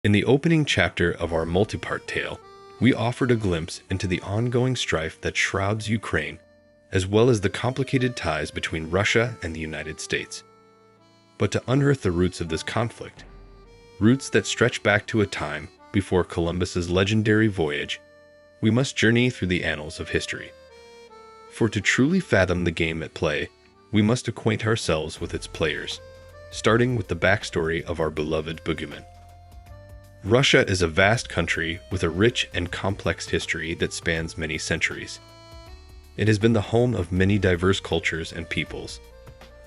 In the opening chapter of our multi-part tale, we offered a glimpse into the ongoing strife that shrouds Ukraine, as well as the complicated ties between Russia and the United States. But to unearth the roots of this conflict, roots that stretch back to a time before Columbus's legendary voyage, we must journey through the annals of history. For to truly fathom the game at play, we must acquaint ourselves with its players, starting with the backstory of our beloved boogeyman. Russia is a vast country with a rich and complex history that spans many centuries. It has been the home of many diverse cultures and peoples,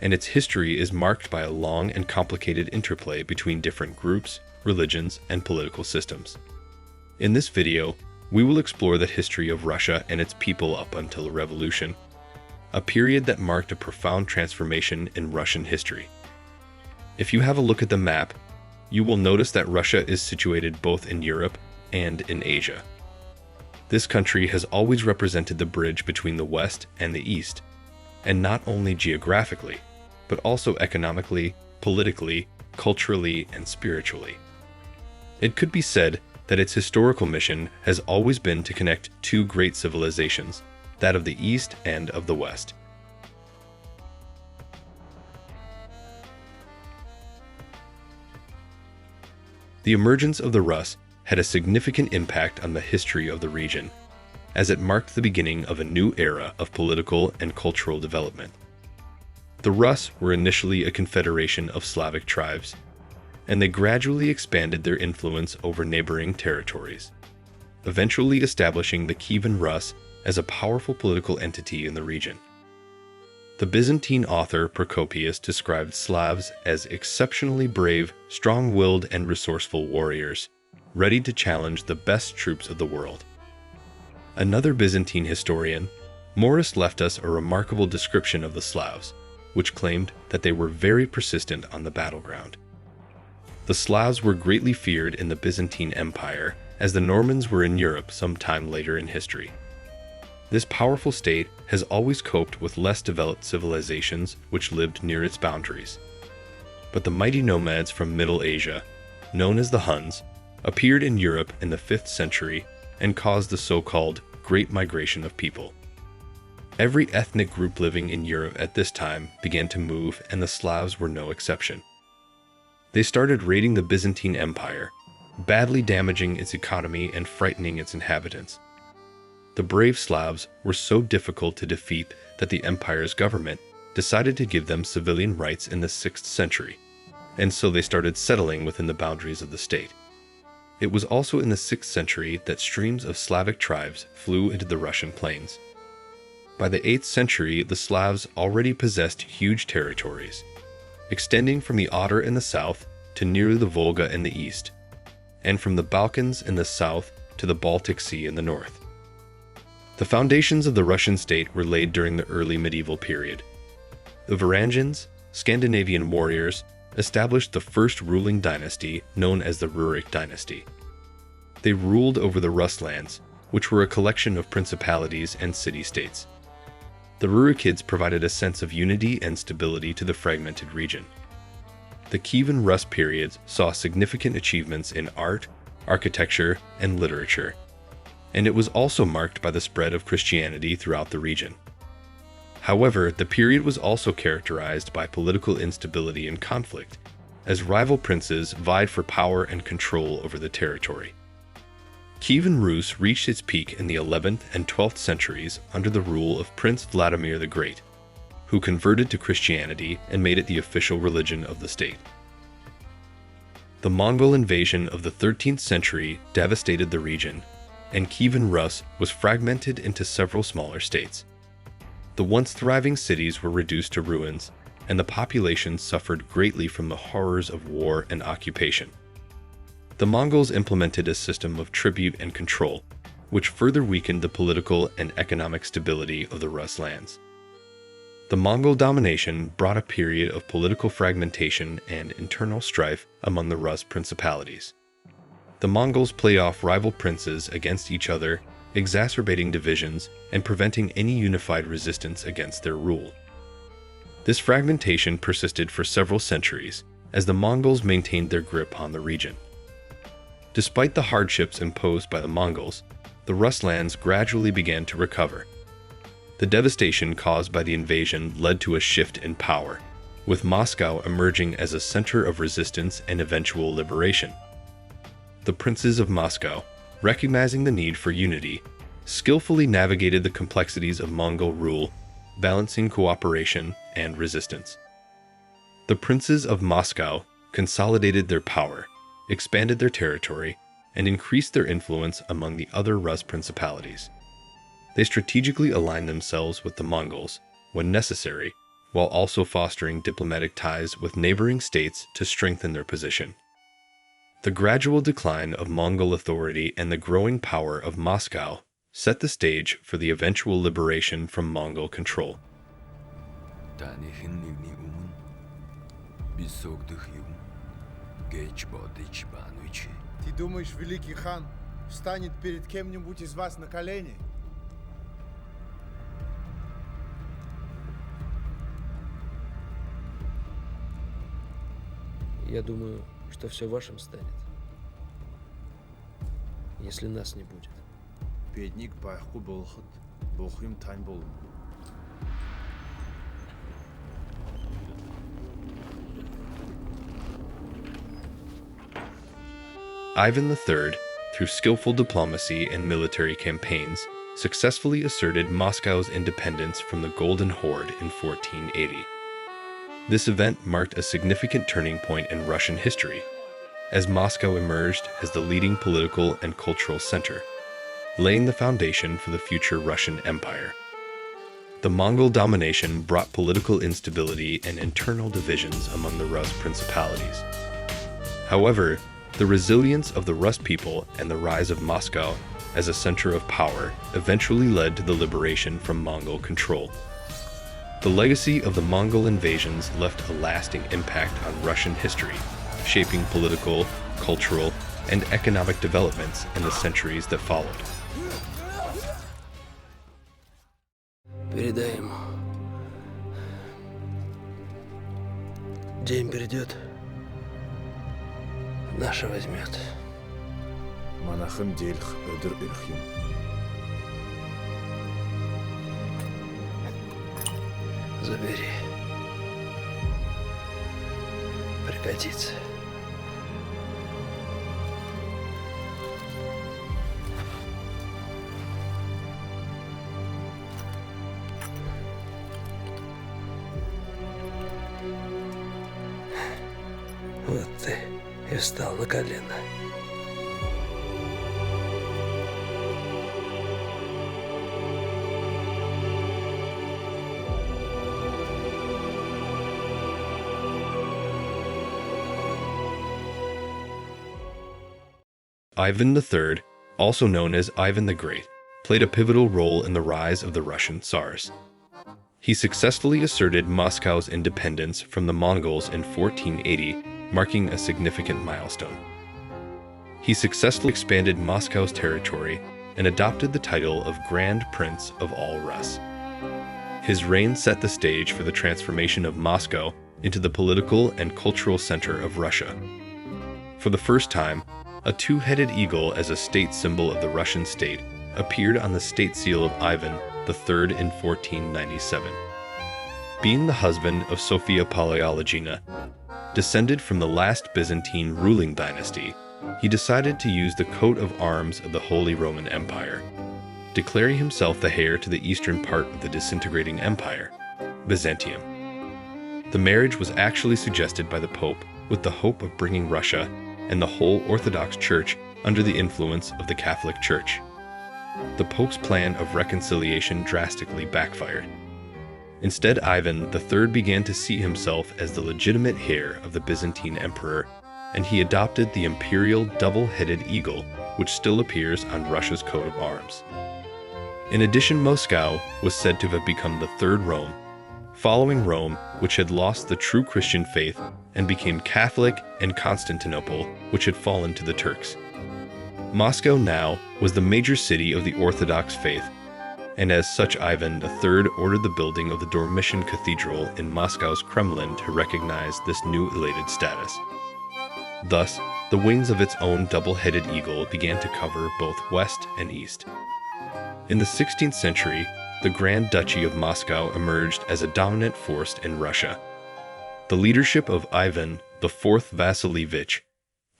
and its history is marked by a long and complicated interplay between different groups, religions, and political systems. In this video, we will explore the history of Russia and its people up until the revolution, a period that marked a profound transformation in Russian history. If you have a look at the map, you will notice that Russia is situated both in Europe and in Asia. This country has always represented the bridge between the West and the East, and not only geographically, but also economically, politically, culturally, and spiritually. It could be said that its historical mission has always been to connect two great civilizations, that of the East and of the West. The emergence of the Rus had a significant impact on the history of the region, as it marked the beginning of a new era of political and cultural development. The Rus were initially a confederation of Slavic tribes, and they gradually expanded their influence over neighboring territories, eventually establishing the Kievan Rus as a powerful political entity in the region. The Byzantine author Procopius described Slavs as exceptionally brave, strong-willed, and resourceful warriors, ready to challenge the best troops of the world. Another Byzantine historian, Morris, left us a remarkable description of the Slavs, which claimed that they were very persistent on the battleground. The Slavs were greatly feared in the Byzantine Empire, as the Normans were in Europe some time later in history. This powerful state has always coped with less developed civilizations which lived near its boundaries. But the mighty nomads from Middle Asia, known as the Huns, appeared in Europe in the 5th century and caused the so-called Great Migration of people. Every ethnic group living in Europe at this time began to move, and the Slavs were no exception. They started raiding the Byzantine Empire, badly damaging its economy and frightening its inhabitants. The brave Slavs were so difficult to defeat that the empire's government decided to give them civilian rights in the 6th century, and so they started settling within the boundaries of the state. It was also in the 6th century that streams of Slavic tribes flew into the Russian plains. By the 8th century, the Slavs already possessed huge territories, extending from the Oder in the south to near the Volga in the east, and from the Balkans in the south to the Baltic Sea in the north. The foundations of the Russian state were laid during the early medieval period. The Varangians, Scandinavian warriors, established the first ruling dynasty known as the Rurik dynasty. They ruled over the Rus lands, which were a collection of principalities and city-states. The Rurikids provided a sense of unity and stability to the fragmented region. The Kievan Rus periods saw significant achievements in art, architecture, and literature, and it was also marked by the spread of Christianity throughout the region. However, the period was also characterized by political instability and conflict, as rival princes vied for power and control over the territory. Kievan Rus reached its peak in the 11th and 12th centuries under the rule of Prince Vladimir the Great, who converted to Christianity and made it the official religion of the state. The Mongol invasion of the 13th century devastated the region, and Kievan Rus was fragmented into several smaller states. The once thriving cities were reduced to ruins, and the population suffered greatly from the horrors of war and occupation. The Mongols implemented a system of tribute and control, which further weakened the political and economic stability of the Rus lands. The Mongol domination brought a period of political fragmentation and internal strife among the Rus principalities. The Mongols played off rival princes against each other, exacerbating divisions and preventing any unified resistance against their rule. This fragmentation persisted for several centuries as the Mongols maintained their grip on the region. Despite the hardships imposed by the Mongols, the Rus lands gradually began to recover. The devastation caused by the invasion led to a shift in power, with Moscow emerging as a center of resistance and eventual liberation. The princes of Moscow, recognizing the need for unity, skillfully navigated the complexities of Mongol rule, balancing cooperation and resistance. The princes of Moscow consolidated their power, expanded their territory, and increased their influence among the other Rus principalities. They strategically aligned themselves with the Mongols when necessary, while also fostering diplomatic ties with neighboring states to strengthen their position. The gradual decline of Mongol authority and the growing power of Moscow set the stage for the eventual liberation from Mongol control. Ты думаешь, великий хан встанет перед кем-нибудь из вас на колени? Я думаю, что все вашим станет, если нас не будет. Бедник байхгүй болоход бохим тань болом. Ivan III, through skillful diplomacy and military campaigns, successfully asserted Moscow's independence from the Golden Horde in 1480. This event marked a significant turning point in Russian history, as Moscow emerged as the leading political and cultural center, laying the foundation for the future Russian Empire. The Mongol domination brought political instability and internal divisions among the Rus principalities. However, the resilience of the Rus people and the rise of Moscow as a center of power eventually led to the liberation from Mongol control. The legacy of the Mongol invasions left a lasting impact on Russian history, shaping political, cultural, and economic developments in the centuries that followed. Передай ему. День придет, наша возьмет. Манахым делх ödür ürхим. Забери. Пригодится. Вот ты и встал на колено. Ivan III, also known as Ivan the Great, played a pivotal role in the rise of the Russian Tsars. He successfully asserted Moscow's independence from the Mongols in 1480, marking a significant milestone. He successfully expanded Moscow's territory and adopted the title of Grand Prince of all Rus. His reign set the stage for the transformation of Moscow into the political and cultural center of Russia. For the first time, a two-headed eagle as a state symbol of the Russian state appeared on the state seal of Ivan III in 1497. Being the husband of Sophia Paleologina, descended from the last Byzantine ruling dynasty, he decided to use the coat of arms of the Holy Roman Empire, declaring himself the heir to the eastern part of the disintegrating empire, Byzantium. The marriage was actually suggested by the Pope with the hope of bringing Russia and the whole Orthodox Church under the influence of the Catholic Church. The Pope's plan of reconciliation drastically backfired. Instead, Ivan III began to see himself as the legitimate heir of the Byzantine emperor, and he adopted the imperial double-headed eagle, which still appears on Russia's coat of arms. In addition, Moscow was said to have become the third Rome, following Rome, which had lost the true Christian faith and became Catholic, and Constantinople, which had fallen to the Turks. Moscow now was the major city of the Orthodox faith, and as such Ivan III ordered the building of the Dormition Cathedral in Moscow's Kremlin to recognize this new elated status. Thus, the wings of its own double-headed eagle began to cover both west and east. In the 16th century, the Grand Duchy of Moscow emerged as a dominant force in Russia. The leadership of Ivan IV Vasilievich,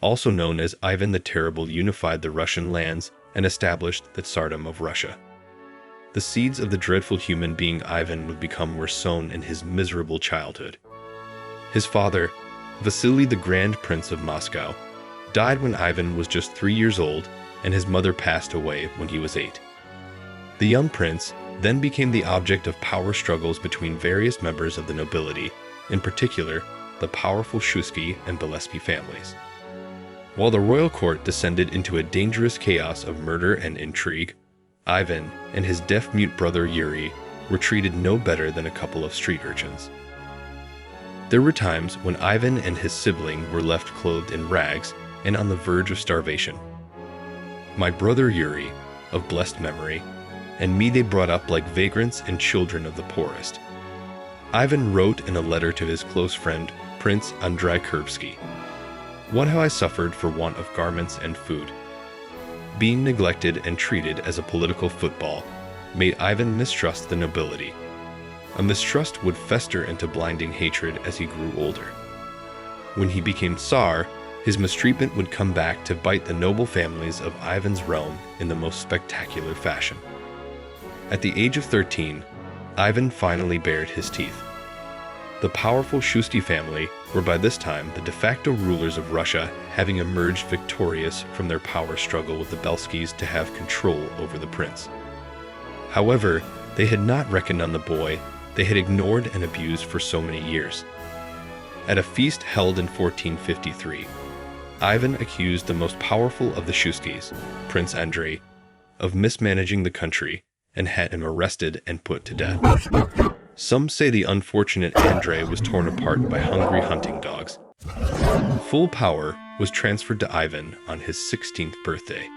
also known as Ivan the Terrible, unified the Russian lands and established the Tsardom of Russia. The seeds of the dreadful human being Ivan would become were sown in his miserable childhood. His father, Vasily the Grand Prince of Moscow, died when Ivan was just 3 years old, and his mother passed away when he was 8. The young prince then became the object of power struggles between various members of the nobility, in particular, the powerful Shusky and Bolesky families. While the royal court descended into a dangerous chaos of murder and intrigue, Ivan and his deaf-mute brother Yuri were treated no better than a couple of street urchins. There were times when Ivan and his sibling were left clothed in rags and on the verge of starvation. My brother Yuri, of blessed memory, and me they brought up like vagrants and children of the poorest. Ivan wrote in a letter to his close friend, Prince Andrei Kurbsky, "What have I suffered for want of garments and food?" Being neglected and treated as a political football made Ivan mistrust the nobility. A mistrust would fester into blinding hatred as he grew older. When he became Tsar, his mistreatment would come back to bite the noble families of Ivan's realm in the most spectacular fashion. At the age of 13, Ivan finally bared his teeth. The powerful Shusty family were by this time the de facto rulers of Russia, having emerged victorious from their power struggle with the Belskys to have control over the prince. However, they had not reckoned on the boy they had ignored and abused for so many years. At a feast held in 1453, Ivan accused the most powerful of the Shuskys, Prince Andrei, of mismanaging the country and had him arrested and put to death. Some say the unfortunate Andrei was torn apart by hungry hunting dogs. Full power was transferred to Ivan on his 16th birthday.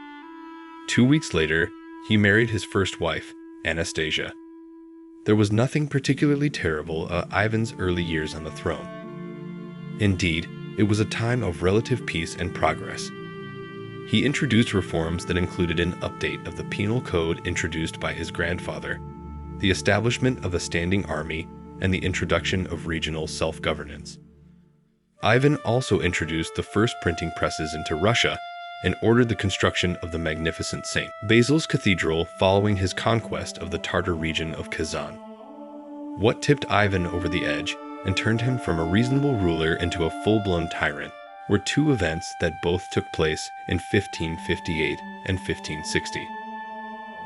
2 weeks later, he married his first wife, Anastasia. There was nothing particularly terrible about Ivan's early years on the throne. Indeed, it was a time of relative peace and progress. He introduced reforms that included an update of the penal code introduced by his grandfather, the establishment of a standing army, and the introduction of regional self-governance. Ivan also introduced the first printing presses into Russia and ordered the construction of the magnificent St. Basil's Cathedral following his conquest of the Tartar region of Kazan. What tipped Ivan over the edge and turned him from a reasonable ruler into a full-blown tyrant were two events that both took place in 1558 and 1560.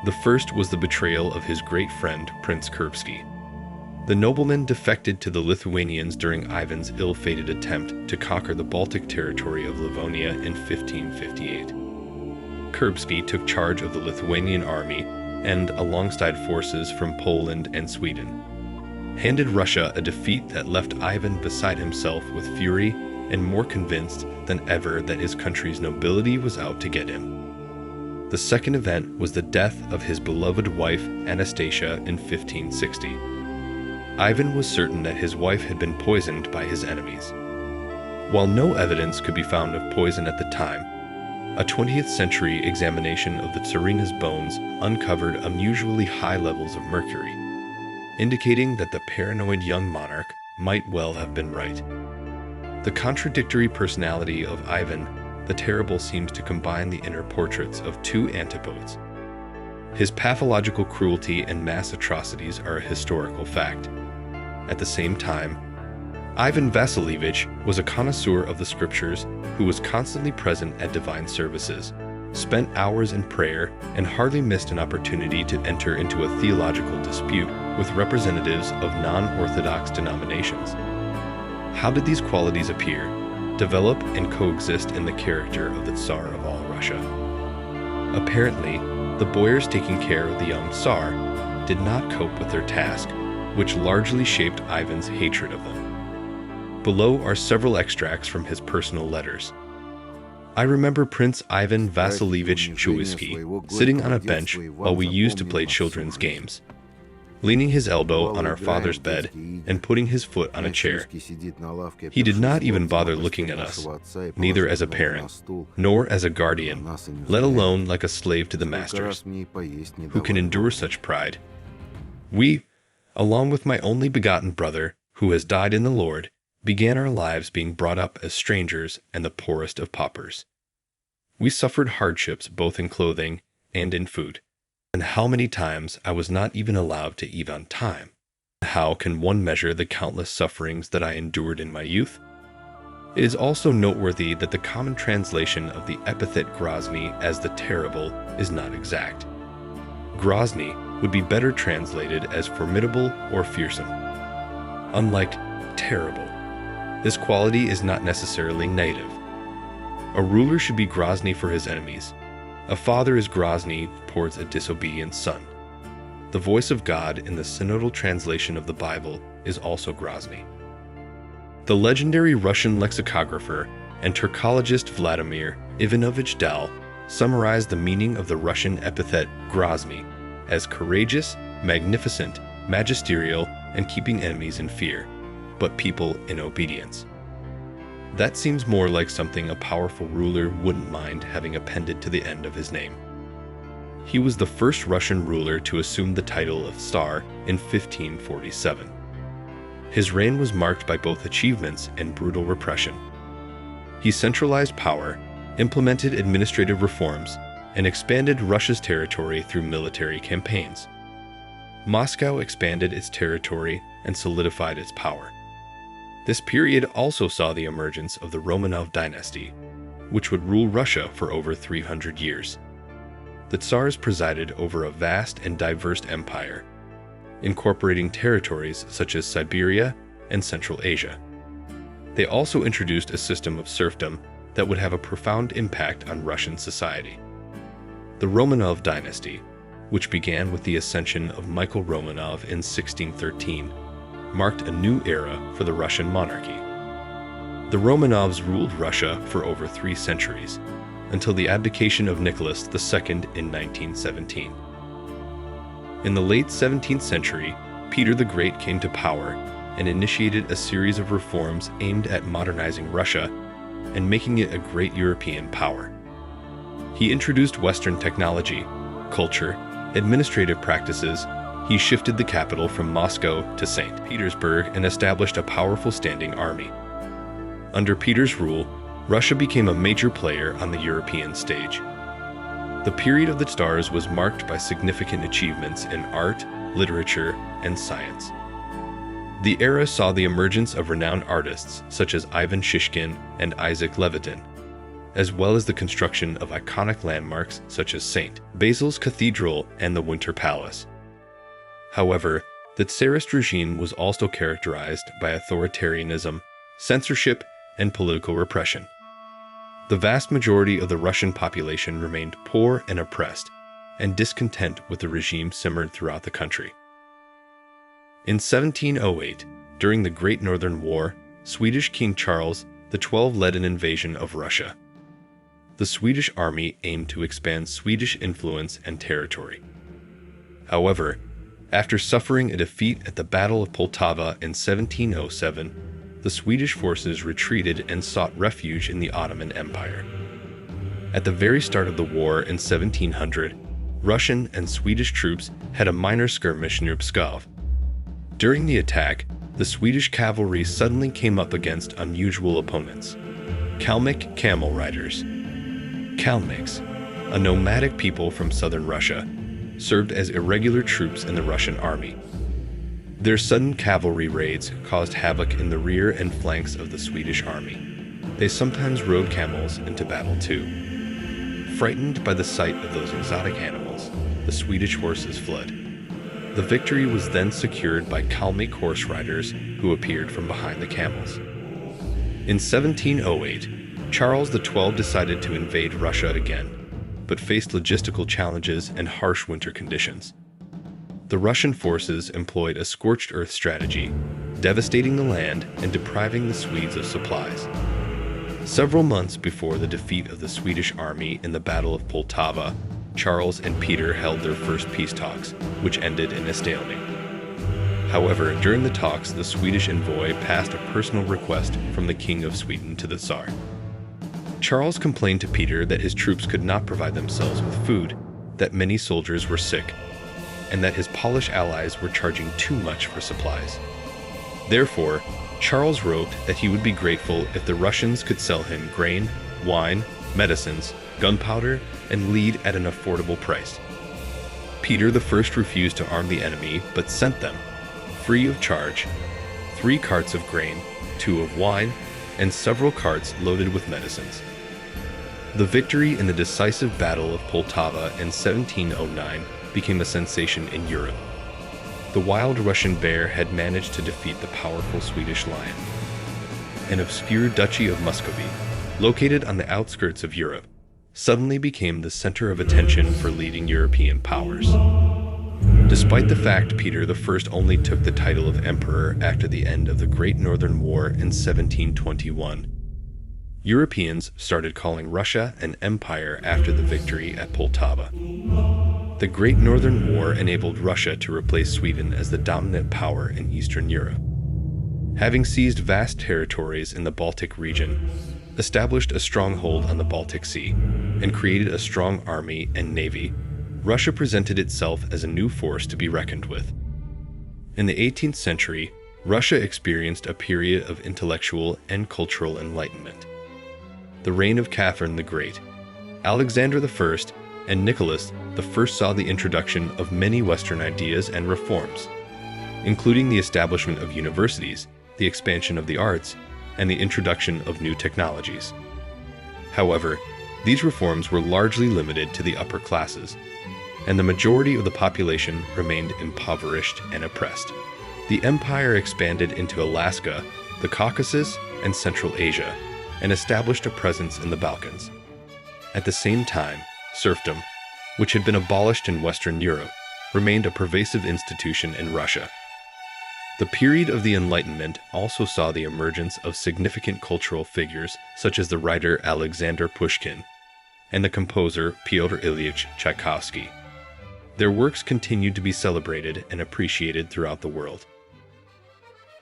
The first was the betrayal of his great friend, Prince Kurbsky. The nobleman defected to the Lithuanians during Ivan's ill-fated attempt to conquer the Baltic territory of Livonia in 1558. Kurbsky took charge of the Lithuanian army and, alongside forces from Poland and Sweden, handed Russia a defeat that left Ivan beside himself with fury and more convinced than ever that his country's nobility was out to get him. The second event was the death of his beloved wife Anastasia in 1560. Ivan was certain that his wife had been poisoned by his enemies. While no evidence could be found of poison at the time, a 20th century examination of the Tsarina's bones uncovered unusually high levels of mercury, indicating that the paranoid young monarch might well have been right. The contradictory personality of Ivan the Terrible seems to combine the inner portraits of two antipodes. His pathological cruelty and mass atrocities are a historical fact. At the same time, Ivan Vasilievich was a connoisseur of the scriptures who was constantly present at divine services, spent hours in prayer, and hardly missed an opportunity to enter into a theological dispute with representatives of non-Orthodox denominations. How did these qualities appear, develop, and coexist in the character of the Tsar of all Russia? Apparently, the boyars taking care of the young Tsar did not cope with their task, which largely shaped Ivan's hatred of them. Below are several extracts from his personal letters. I remember Prince Ivan Vasilievich Shuisky sitting on a bench while we used to play children's games. leaning his elbow on our father's bed and putting his foot on a chair. He did not even bother looking at us, neither as a parent, nor as a guardian, let alone like a slave to the masters. Who can endure such pride? We, along with my only begotten brother, who has died in the Lord, began our lives being brought up as strangers and the poorest of paupers. We suffered hardships both in clothing and in food. And how many times I was not even allowed to eat on time. How can one measure the countless sufferings that I endured in my youth? It is also noteworthy that the common translation of the epithet Grozny as the terrible is not exact. Grozny would be better translated as formidable or fearsome. Unlike terrible, this quality is not necessarily negative. A ruler should be Grozny for his enemies. A father is Grozny towards a disobedient son. The voice of God in the synodal translation of the Bible is also Grozny. The legendary Russian lexicographer and Turkologist Vladimir Ivanovich Dal summarized the meaning of the Russian epithet Grozny as courageous, magnificent, magisterial, and keeping enemies in fear, but people in obedience. That seems more like something a powerful ruler wouldn't mind having appended to the end of his name. He was the first Russian ruler to assume the title of Tsar in 1547. His reign was marked by both achievements and brutal repression. He centralized power, implemented administrative reforms, and expanded Russia's territory through military campaigns. Moscow expanded its territory and solidified its power. This period also saw the emergence of the Romanov dynasty, which would rule Russia for over 300 years. The Tsars presided over a vast and diverse empire, incorporating territories such as Siberia and Central Asia. They also introduced a system of serfdom that would have a profound impact on Russian society. The Romanov dynasty, which began with the ascension of Michael Romanov in 1613, marked a new era for the Russian monarchy. The Romanovs ruled Russia for over 3 centuries, until the abdication of Nicholas II in 1917. In the late 17th century, Peter the Great came to power and initiated a series of reforms aimed at modernizing Russia and making it a great European power. He introduced Western technology, culture, administrative practices. He shifted the capital from Moscow to St. Petersburg and established a powerful standing army. Under Peter's rule, Russia became a major player on the European stage. The period of the Tsars was marked by significant achievements in art, literature, and science. The era saw the emergence of renowned artists such as Ivan Shishkin and Isaac Levitin, as well as the construction of iconic landmarks such as St. Basil's Cathedral and the Winter Palace. However, the Tsarist regime was also characterized by authoritarianism, censorship, and political repression. The vast majority of the Russian population remained poor and oppressed, and discontent with the regime simmered throughout the country. In 1708, during the Great Northern War, Swedish King Charles XII led an invasion of Russia. The Swedish army aimed to expand Swedish influence and territory. However, after suffering a defeat at the Battle of Poltava in 1707, the Swedish forces retreated and sought refuge in the Ottoman Empire. At the very start of the war in 1700, Russian and Swedish troops had a minor skirmish near Pskov. During the attack, the Swedish cavalry suddenly came up against unusual opponents: Kalmyk camel riders. Kalmyks, a nomadic people from southern Russia, served as irregular troops in the Russian army. Their sudden cavalry raids caused havoc in the rear and flanks of the Swedish army. They sometimes rode camels into battle too. Frightened by the sight of those exotic animals, the Swedish horses fled. The victory was then secured by Kalmyk horse riders who appeared from behind the camels. In 1708, Charles XII decided to invade Russia again, but faced logistical challenges and harsh winter conditions. The Russian forces employed a scorched earth strategy, devastating the land and depriving the Swedes of supplies. Several months before the defeat of the Swedish army in the Battle of Poltava, Charles and Peter held their first peace talks, which ended in a stalemate. However, during the talks, the Swedish envoy passed a personal request from the King of Sweden to the Tsar. Charles complained to Peter that his troops could not provide themselves with food, that many soldiers were sick, and that his Polish allies were charging too much for supplies. Therefore, Charles wrote that he would be grateful if the Russians could sell him grain, wine, medicines, gunpowder, and lead at an affordable price. Peter I refused to arm the enemy, but sent them, free of charge, 3 carts of grain, 2 of wine, and several carts loaded with medicines. The victory in the decisive Battle of Poltava in 1709 became a sensation in Europe. The wild Russian bear had managed to defeat the powerful Swedish lion. An obscure duchy of Muscovy, located on the outskirts of Europe, suddenly became the center of attention for leading European powers. Despite the fact Peter I only took the title of emperor after the end of the Great Northern War in 1721, Europeans started calling Russia an empire after the victory at Poltava. The Great Northern War enabled Russia to replace Sweden as the dominant power in Eastern Europe. Having seized vast territories in the Baltic region, established a stronghold on the Baltic Sea, and created a strong army and navy, Russia presented itself as a new force to be reckoned with. In the 18th century, Russia experienced a period of intellectual and cultural enlightenment. The reign of Catherine the Great, Alexander I, and Nicholas I saw the introduction of many Western ideas and reforms, including the establishment of universities, the expansion of the arts, and the introduction of new technologies. However, these reforms were largely limited to the upper classes, and the majority of the population remained impoverished and oppressed. The empire expanded into Alaska, the Caucasus, and Central Asia, and established a presence in the Balkans. At the same time, serfdom, which had been abolished in Western Europe, remained a pervasive institution in Russia. The period of the Enlightenment also saw the emergence of significant cultural figures such as the writer Alexander Pushkin and the composer Pyotr Ilyich Tchaikovsky. Their works continued to be celebrated and appreciated throughout the world.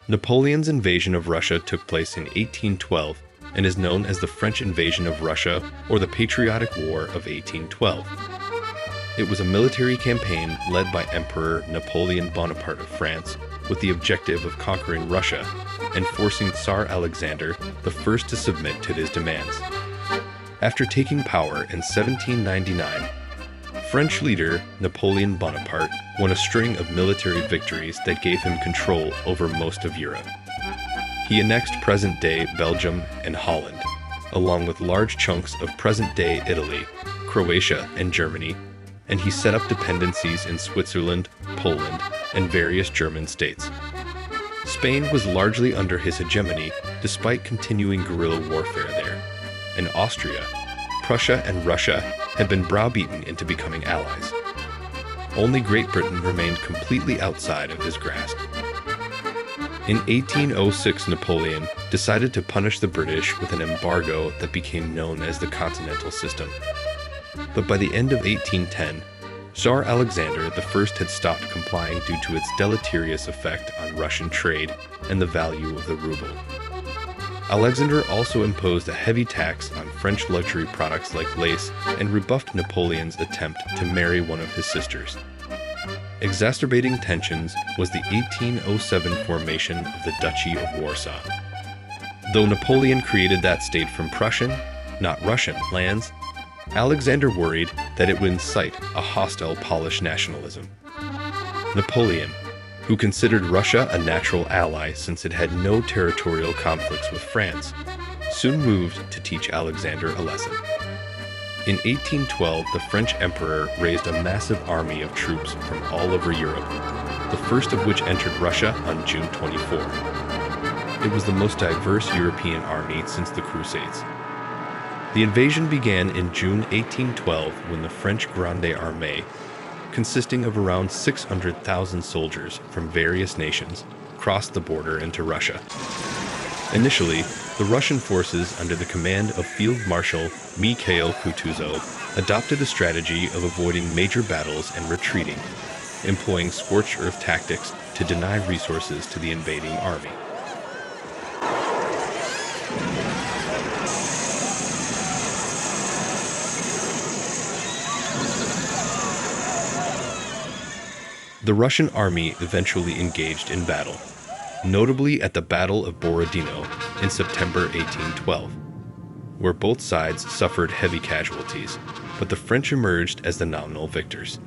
Napoleon's invasion of Russia took place in 1812 and is known as the French invasion of Russia or the Patriotic War of 1812. It was a military campaign led by Emperor Napoleon Bonaparte of France with the objective of conquering Russia and forcing Tsar Alexander I to submit to his demands. After taking power in 1799, French leader Napoleon Bonaparte won a string of military victories that gave him control over most of Europe. He annexed present-day Belgium and Holland, along with large chunks of present-day Italy, Croatia, and Germany, and he set up dependencies in Switzerland, Poland, and various German states. Spain was largely under his hegemony despite continuing guerrilla warfare there, and Austria, Prussia, and Russia had been browbeaten into becoming allies. Only Great Britain remained completely outside of his grasp. In 1806, Napoleon decided to punish the British with an embargo that became known as the Continental System. But by the end of 1810, Tsar Alexander I had stopped complying due to its deleterious effect on Russian trade and the value of the ruble. Alexander also imposed a heavy tax on French luxury products like lace and rebuffed Napoleon's attempt to marry one of his sisters. Exacerbating tensions was the 1807 formation of the Duchy of Warsaw. Though Napoleon created that state from Prussian, not Russian, lands, Alexander worried that it would incite a hostile Polish nationalism. Napoleon, who considered Russia a natural ally since it had no territorial conflicts with France, soon moved to teach Alexander a lesson. In 1812, the French emperor raised a massive army of troops from all over Europe, the first of which entered Russia on June 24. It was the most diverse European army since the Crusades. The invasion began in June 1812 when the French Grande Armée, consisting of around 600,000 soldiers from various nations, crossed the border into Russia. Initially, the Russian forces under the command of Field Marshal Mikhail Kutuzov adopted a strategy of avoiding major battles and retreating. employing scorched earth tactics to deny resources to the invading army. The Russian army eventually engaged in battle, notably at the Battle of Borodino in September 1812, where both sides suffered heavy casualties, but the French emerged as the nominal victors.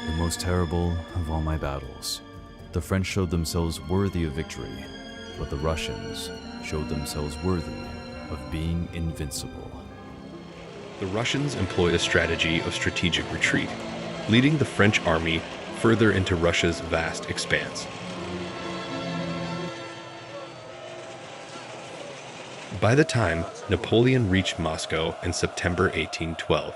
The most terrible of all my battles. The French showed themselves worthy of victory, but the Russians showed themselves worthy of being invincible. The Russians employed a strategy of strategic retreat, leading the French army further into Russia's vast expanse. By the time Napoleon reached Moscow in September 1812,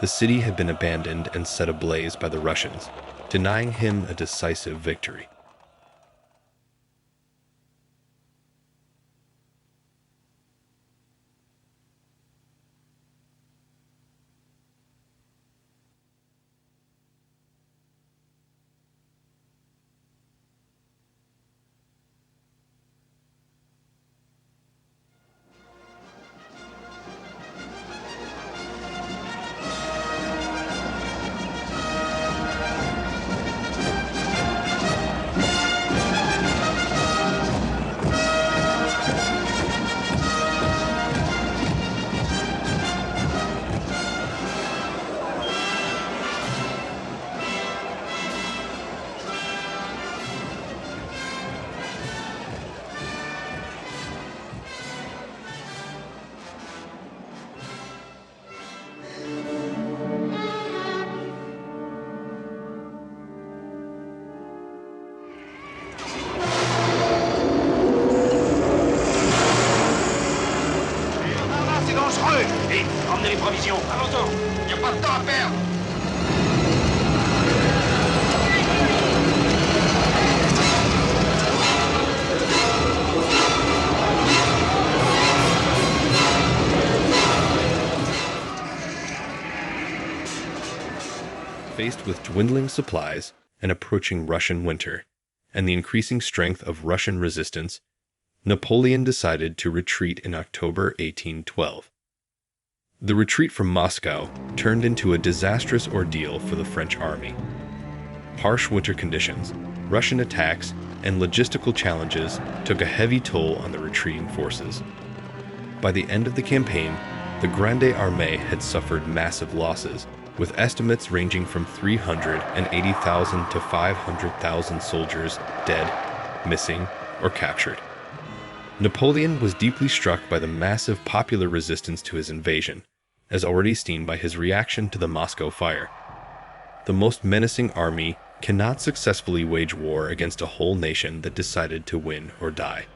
the city had been abandoned and set ablaze by the Russians, denying him a decisive victory. Emmenez les provisions. Allons-en. Il n'y a pas de temps à perdre. Faced with dwindling supplies, an approaching Russian winter, and the increasing strength of Russian resistance, Napoleon decided to retreat in October 1812. The retreat from Moscow turned into a disastrous ordeal for the French army. Harsh winter conditions, Russian attacks, and logistical challenges took a heavy toll on the retreating forces. By the end of the campaign, the Grande Armée had suffered massive losses, with estimates ranging from 380,000 to 500,000 soldiers dead, missing, or captured. Napoleon was deeply struck by the massive popular resistance to his invasion, as already seen by his reaction to the Moscow fire. The most menacing army cannot successfully wage war against a whole nation that decided to win or die.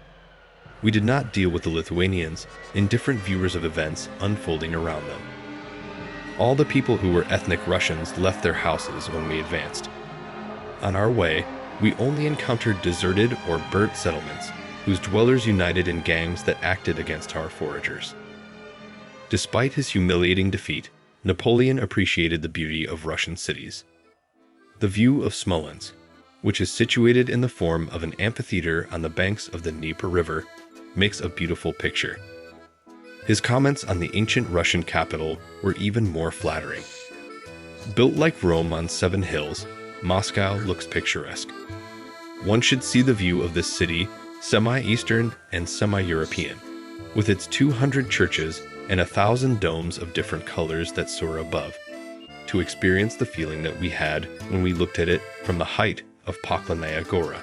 We did not deal with the Lithuanians, indifferent viewers of events unfolding around them. All the people who were ethnic Russians left their houses when we advanced. On our way, we only encountered deserted or burnt settlements whose dwellers united in gangs that acted against our foragers. Despite his humiliating defeat, Napoleon appreciated the beauty of Russian cities. The view of Smolensk, which is situated in the form of an amphitheater on the banks of the Dnieper River, makes a beautiful picture. His comments on the ancient Russian capital were even more flattering. Built like Rome on 7 hills, Moscow looks picturesque. One should see the view of this city, semi-Eastern and semi-European, with its 200 churches and 1,000 domes of different colors that soar above, to experience the feeling that we had when we looked at it from the height of Poklanaya Gora.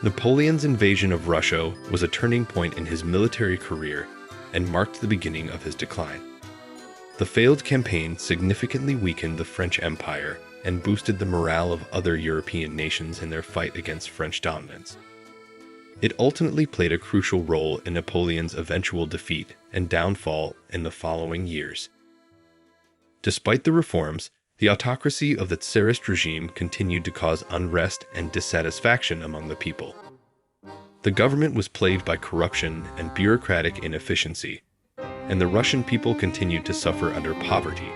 Napoleon's invasion of Russia was a turning point in his military career and marked the beginning of his decline. The failed campaign significantly weakened the French Empire and boosted the morale of other European nations in their fight against French dominance. It ultimately played a crucial role in Napoleon's eventual defeat and downfall in the following years. Despite the reforms, the autocracy of the Tsarist regime continued to cause unrest and dissatisfaction among the people. The government was plagued by corruption and bureaucratic inefficiency, and the Russian people continued to suffer under poverty,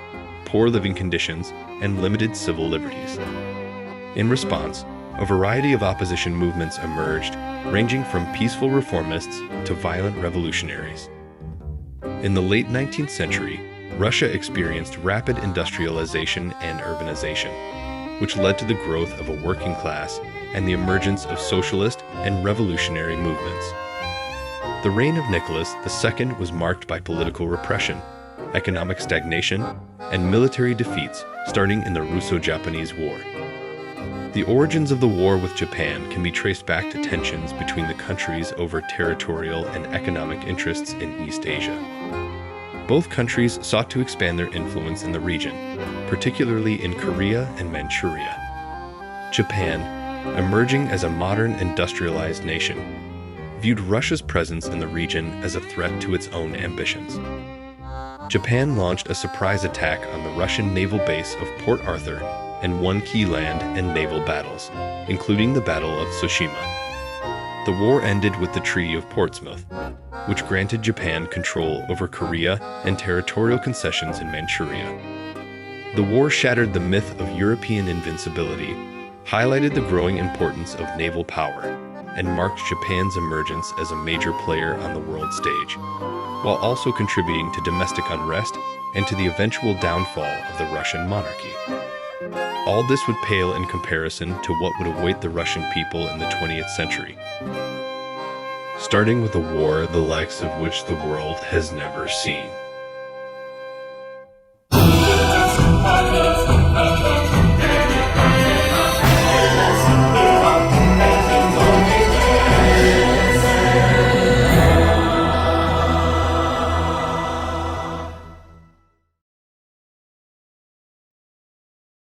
poor living conditions, and limited civil liberties. In response, a variety of opposition movements emerged, ranging from peaceful reformists to violent revolutionaries. In the late 19th century, Russia experienced rapid industrialization and urbanization, which led to the growth of a working class and the emergence of socialist and revolutionary movements. The reign of Nicholas II was marked by political repression, economic stagnation, and military defeats starting in the Russo-Japanese War. The origins of the war with Japan can be traced back to tensions between the countries over territorial and economic interests in East Asia. Both countries sought to expand their influence in the region, particularly in Korea and Manchuria. Japan, emerging as a modern industrialized nation, viewed Russia's presence in the region as a threat to its own ambitions. Japan launched a surprise attack on the Russian naval base of Port Arthur and won key land and naval battles, including the Battle of Tsushima. The war ended with the Treaty of Portsmouth, which granted Japan control over Korea and territorial concessions in Manchuria. The war shattered the myth of European invincibility, highlighted the growing importance of naval power, and marked Japan's emergence as a major player on the world stage, while also contributing to domestic unrest and to the eventual downfall of the Russian monarchy. All this would pale in comparison to what would await the Russian people in the 20th century. Starting with a war the likes of which the world has never seen.